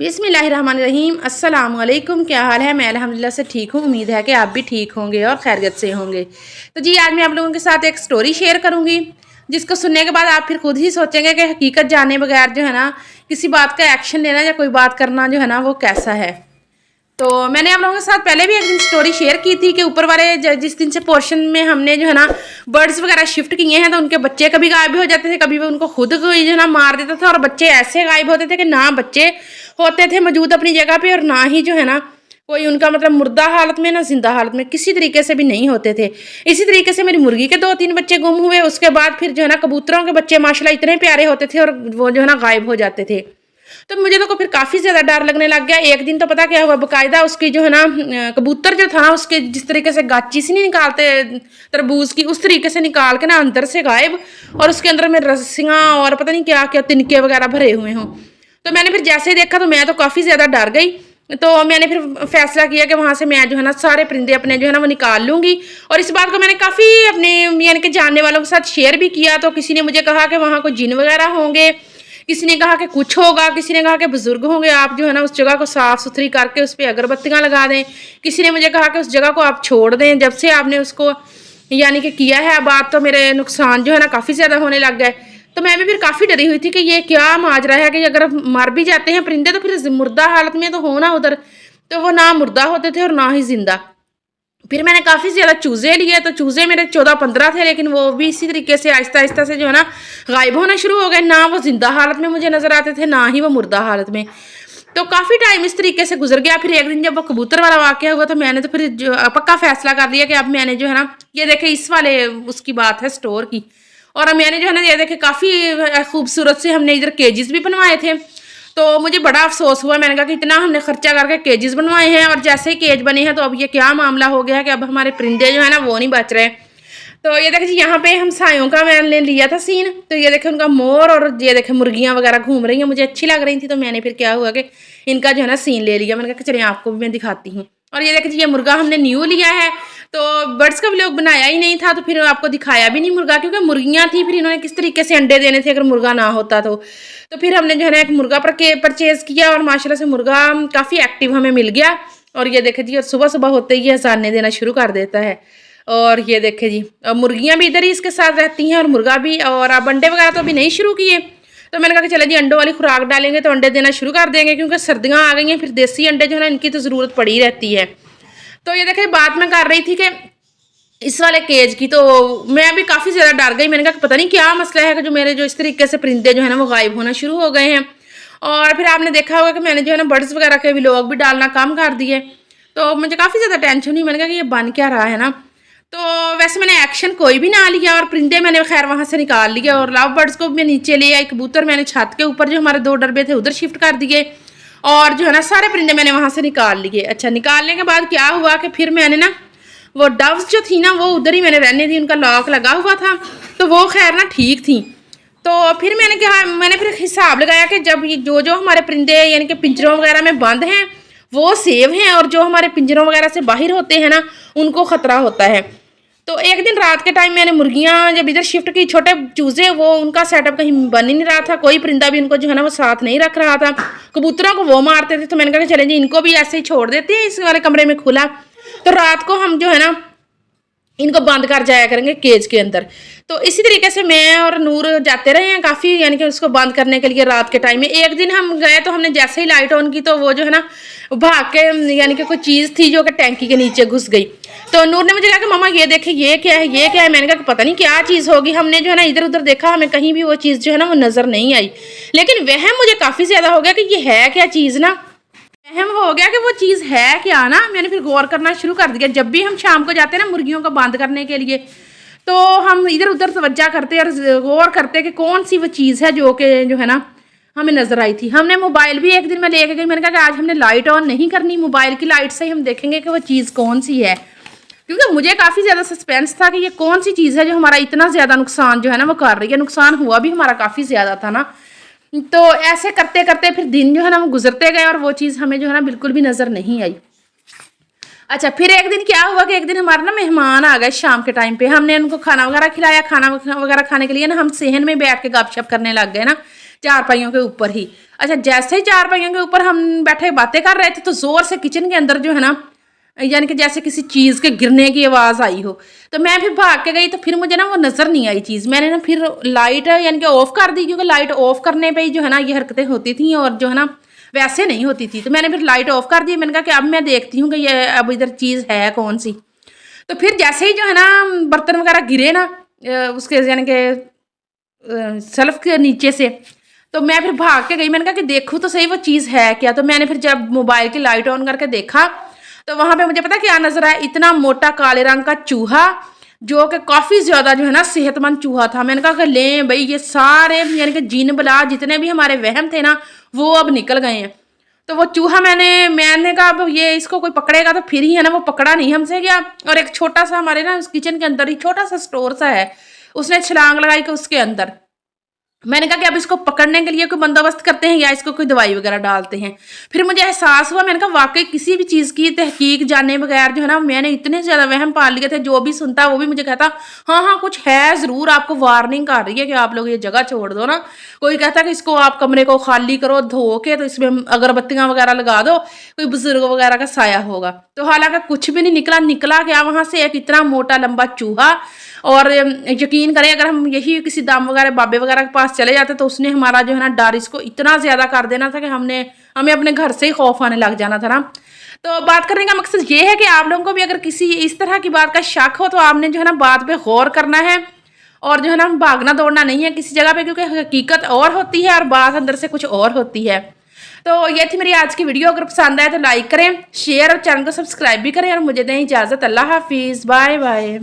बिस्मिल्लाहिर्रहमानिर्रहीम। अस्सलाम वालेकुम। क्या हाल है? मैं अल्हम्दुलिल्लाह से ठीक हूँ। उम्मीद है कि आप भी ठीक होंगे और खैरियत से होंगे। तो जी आज मैं आप लोगों के साथ एक स्टोरी शेयर करूँगी, जिसको सुनने के बाद आप फिर खुद ही सोचेंगे कि हकीकत जाने बगैर जो है ना किसी बात का एक्शन लेना या कोई बात करना जो है ना वो कैसा है। तो मैंने आप लोगों के साथ पहले भी एक दिन स्टोरी शेयर की थी कि ऊपर वाले जिस दिन से पोर्शन में हमने जो है ना बर्ड्स वगैरह शिफ्ट किए हैं, तो उनके बच्चे कभी गायब भी हो जाते थे, कभी वो उनको खुद कोई जो है ना मार देता था, और बच्चे ऐसे गायब होते थे कि ना बच्चे होते थे मौजूद अपनी जगह पे, और ना ही जो है ना कोई उनका मतलब मुर्दा हालत में ना जिंदा हालत में किसी तरीके से भी नहीं होते थे। इसी तरीके से मेरी मुर्गी के 2-3 बच्चे गुम हुए। उसके बाद फिर जो है ना कबूतरों के बच्चे माशाल्लाह इतने प्यारे होते थे और वो जो है ना गायब हो जाते थे। तो मुझे तो फिर काफ़ी ज़्यादा डर लगने लग गया। एक दिन तो पता क्या हुआ, बाकायदा उसकी जो है ना कबूतर जो था ना उसके जिस तरीके से गाची सी नहीं निकालते तरबूज की, उस तरीके से निकाल के ना अंदर से गायब, और उसके अंदर में रस्सियाँ और पता नहीं क्या क्या तिनके वगैरह भरे हुए हों। तो मैंने फिर जैसे ही देखा तो मैं तो काफ़ी ज़्यादा डर गई। तो मैंने फिर फैसला किया कि वहाँ से मैं जो है ना सारे परिंदे अपने जो है ना वो निकाल लूँगी। और इस बात को मैंने काफ़ी अपने यानी कि जानने वालों के साथ शेयर भी किया। तो किसी ने मुझे कहा कि वहाँ कोई जिन वगैरह होंगे, किसी ने कहा कि कुछ होगा, किसी ने कहा कि बुजुर्ग होंगे, आप जो है ना उस जगह को साफ सुथरी करके उस पर अगरबत्तियाँ लगा दें। किसी ने मुझे कहा कि उस जगह को आप छोड़ दें। जब से आपने उसको यानी कि किया है बात, तो मेरे नुकसान जो है ना काफ़ी ज़्यादा होने लग गए। तो मैं भी फिर काफ़ी डरी हुई थी कि ये क्या माजरा है कि अगर मर भी जाते हैं परिंदे तो फिर मुर्दा हालत में तो हो ना उधर। तो वो ना मुर्दा होते थे और ना ही जिंदा। फिर मैंने काफ़ी ज़्यादा चूज़े लिए, तो चूज़े मेरे 14-15 थे, लेकिन वो भी इसी तरीके से आहिस्ता आहिस्ता से जो है ना गायब होना शुरू हो गए। ना वो जिंदा हालत में मुझे नज़र आते थे, ना ही वो मुर्दा हालत में। तो काफ़ी टाइम इस तरीके से गुजर गया। फिर एक दिन जब वो कबूतर वाला वाक़या हुआ, तो मैंने तो फिर जो पक्का फैसला कर लिया कि अब मैंने जो है ना ये देखे इस वाले उसकी बात है स्टोर की। और अब मैंने जो है ना ये देखे काफ़ी खूबसूरत से हमने इधर केजेस भी बनवाए थे। तो मुझे बड़ा अफसोस हुआ। मैंने कहा कि इतना हमने खर्चा करके केजेस बनवाए हैं, और जैसे ही केज बने हैं तो अब ये क्या मामला हो गया है कि अब हमारे परिंदे जो है ना वो नहीं बच रहे। तो ये देखिए जी यहाँ पे हमसायों का मैंने लिया था सीन। तो ये देखे उनका मोर और ये देखे मुर्गियाँ वगैरह घूम रही हैं, मुझे अच्छी लग रही थी। तो मैंने फिर क्या हुआ कि इनका जो है ना सीन ले लिया। मैंने कहा कि चलिए आपको भी मैं दिखाती हूँ। और ये देखिए जी ये मुर्गा हमने न्यू लिया है। तो बर्ड्स का व्लॉग बनाया ही नहीं था, तो फिर आपको दिखाया भी नहीं मुर्गा, क्योंकि मुर्गियाँ थी। फिर इन्होंने किस तरीके से अंडे देने थे अगर मुर्गा ना होता तो फिर हमने जो है ना एक मुर्गा परचेज़ किया, और माशाल्लाह से मुर्गा काफ़ी एक्टिव हमें मिल गया। और ये देखे जी और सुबह सुबह होते ही हंसाने देना शुरू कर देता है। और ये देखे जी मुर्गियाँ भी इधर ही इसके साथ रहती हैं और मुर्गा भी। और अब अंडे वगैरह तो अभी नहीं शुरू किए। तो मैंने कहा कि चलो जी अंडों वाली खुराक डालेंगे तो अंडे देना शुरू कर देंगे, क्योंकि सर्दियाँ आ गई हैं। फिर देसी अंडे जो है ना इनकी तो ज़रूरत पड़ी रहती है। तो ये देखे बात मैं कर रही थी कि इस वाले केज की, तो मैं भी काफ़ी ज़्यादा डर गई। मैंने कहा पता नहीं क्या मसला है कि जो मेरे जो इस तरीके से परिंदे जो है ना वो गायब होना शुरू हो गए हैं। और फिर आपने देखा होगा कि मैंने जो है ना बर्ड्स वगैरह के व्लॉग भी डालना कम कर दिए। तो मुझे काफ़ी ज़्यादा टेंशन हुई। मैंने कहा कि ये बन क्या रहा है ना। तो वैसे मैंने एक्शन कोई भी ना लिया, और परिंदे मैंने खैर वहाँ से निकाल लिए, और लव बर्ड्स को मैं नीचे ले आई। कबूतर मैंने छत के ऊपर जो हमारे 2 डरबे थे उधर शिफ्ट कर दिए, और जो है ना सारे परिंदे मैंने वहाँ से निकाल लिए। अच्छा, निकालने के बाद क्या हुआ कि फिर मैंने ना वो डव्स जो थी ना वो उधर ही मैंने रहने दी, उनका लॉक लगा हुआ था। तो वो खैर ना ठीक थी। तो फिर मैंने फिर हिसाब लगाया कि जब ये जो हमारे परिंदे यानी कि पिंजरों वगैरह में बंद हैं वो सेव हैं, और जो हमारे पिंजरों वगैरह से बाहर होते हैं ना उनको ख़तरा होता है। तो एक दिन रात के टाइम मैंने मुर्गियाँ जब इधर शिफ्ट की, छोटे चूज़े वो उनका सेटअप कहीं बन ही नहीं रहा था, कोई परिंदा भी उनको जो है ना वो साथ नहीं रख रहा था। कबूतरों को वो मारते थे। तो मैंने कहा चलें जी इनको भी ऐसे ही छोड़ देते हैं इस वाले कमरे में खुला। तो रात को हम जो है ना इनको बंद कर जाया करेंगे केज के अंदर। तो इसी तरीके से मैं और नूर जाते रहे हैं काफ़ी, यानी कि उसको बंद करने के लिए रात के टाइम में। एक दिन हम गए तो हमने जैसे ही लाइट ऑन की तो वो जो है ना भाग के यानी कि कोई चीज़ थी जो कि टैंकी के नीचे घुस गई। तो नूर ने मुझे कहा कि मम्मा ये देखे ये क्या है, ये क्या है। मैंने कहा कि पता नहीं क्या चीज़ होगी। हमने जो है ना इधर उधर देखा, हमें कहीं भी वो चीज़ जो है ना वो नज़र नहीं आई। लेकिन वह मुझे काफ़ी ज़्यादा हो गया कि ये है क्या चीज़ ना, अहम हो गया कि वो चीज़ है क्या ना। मैंने फिर गौर करना शुरू कर दिया। जब भी हम शाम को जाते हैं ना मुर्गियों को बंद करने के लिए, तो हम इधर उधर तवज्जा करते और गौर करते कि कौन सी वो चीज़ है जो कि जो है ना हमें नज़र आई थी। हमने मोबाइल भी एक दिन में लेके गई। मैंने कहा कि आज हमने लाइट ऑन नहीं करनी, मोबाइल की लाइट से ही हम देखेंगे कि वो चीज़ कौन सी है, क्योंकि मुझे काफ़ी ज़्यादा सस्पेंस था कि ये कौन सी चीज़ है जो हमारा इतना ज़्यादा नुकसान जो है ना वो कर रही है। नुकसान हुआ भी हमारा काफ़ी ज़्यादा था ना। तो ऐसे करते करते फिर दिन जो है ना वो गुजरते गए, और वो चीज़ हमें जो है ना बिल्कुल भी नज़र नहीं आई। अच्छा, फिर एक दिन क्या हुआ कि एक दिन हमारे ना मेहमान आ गए शाम के टाइम पे। हमने उनको खाना वगैरह खिलाया। खाना वगैरह खाने के लिए ना हम सेहन में बैठ के गपशप करने लग गए ना चारपाइयों के ऊपर ही। अच्छा, जैसे ही चारपाइयों के ऊपर हम बैठे बातें कर रहे थे तो ज़ोर से किचन के अंदर जो है ना, यानी कि जैसे किसी चीज़ के गिरने की आवाज़ आई हो। तो मैं फिर भाग के गई, तो फिर मुझे ना वो नज़र नहीं आई चीज़। मैंने ना फिर लाइट यानी कि ऑफ़ कर दी, क्योंकि लाइट ऑफ़ करने पे ही जो है ना ये हरकतें होती थी, और जो है ना वैसे नहीं होती थी। तो मैंने फिर लाइट ऑफ़ कर दी। मैंने कहा कि अब मैं देखती हूँ कि ये अब इधर चीज़ है कौन सी। तो फिर जैसे ही जो है ना बर्तन वगैरह गिरे ना उसके यानी कि शेल्फ के नीचे से, तो मैं फिर भाग के गई। मैंने कहा कि देखूँ तो सही वो चीज़ है क्या। तो मैंने फिर जब मोबाइल की लाइट ऑन करके देखा, तो वहाँ पे मुझे पता क्या नजर आया, इतना मोटा काले रंग का चूहा, जो कि काफ़ी ज़्यादा जो है ना सेहतमंद चूहा था। मैंने कहा कि लें भाई, ये सारे यानी कि जिन बला जितने भी हमारे वहम थे ना, वो अब निकल गए हैं। तो वो चूहा मैंने कहा अब ये इसको कोई पकड़ेगा तो फिर ही है ना। वो पकड़ा नहीं हमसे गया, और एक छोटा सा हमारे ना किचन के अंदर ही छोटा सा स्टोर सा है, उसने छलांग लगाई कि उसके अंदर। मैंने कहा कि अब इसको पकड़ने के लिए कोई बंदोबस्त करते हैं या इसको कोई दवाई वगैरह डालते हैं। फिर मुझे एहसास हुआ, मैंने कहा वाकई किसी भी चीज़ की तहकीक जाने बगैर जो है ना मैंने इतने ज़्यादा वहम पाल लिए थे। जो भी सुनता वो भी मुझे कहता हाँ हाँ कुछ है ज़रूर, आपको वार्निंग कर रही है कि आप लोग ये जगह छोड़ दो ना। कोई कहता कि इसको आप कमरे को खाली करो धो के, तो इसमें अगरबत्तियाँ वगैरह लगा दो, कोई बुजुर्ग वगैरह का साया होगा। तो हालांकि कुछ भी नहीं निकला। निकला क्या वहाँ से एक इतना मोटा लंबा चूहा। और यकीन करें, अगर हम यही किसी दाम वगैरह बाबे वगैरह के पास चले जाते तो उसने हमारा जो है ना डर इसको इतना ज़्यादा कर देना था कि हमें अपने घर से ही खौफ आने लग जाना था ना। तो बात करने का मकसद ये है कि आप लोगों को भी अगर किसी इस तरह की बात का शक हो तो आपने जो है ना बात पे गौर करना है, और जो है ना भागना दौड़ना नहीं है किसी जगह पे, क्योंकि हकीकत और होती है और बात अंदर से कुछ और होती है। तो ये थी मेरी आज की वीडियो। अगर पसंद आए तो लाइक करें, शेयर और चैनल को सब्सक्राइब भी करें, और मुझे दें इजाज़त। अल्लाह हाफिज़, बाय बाय।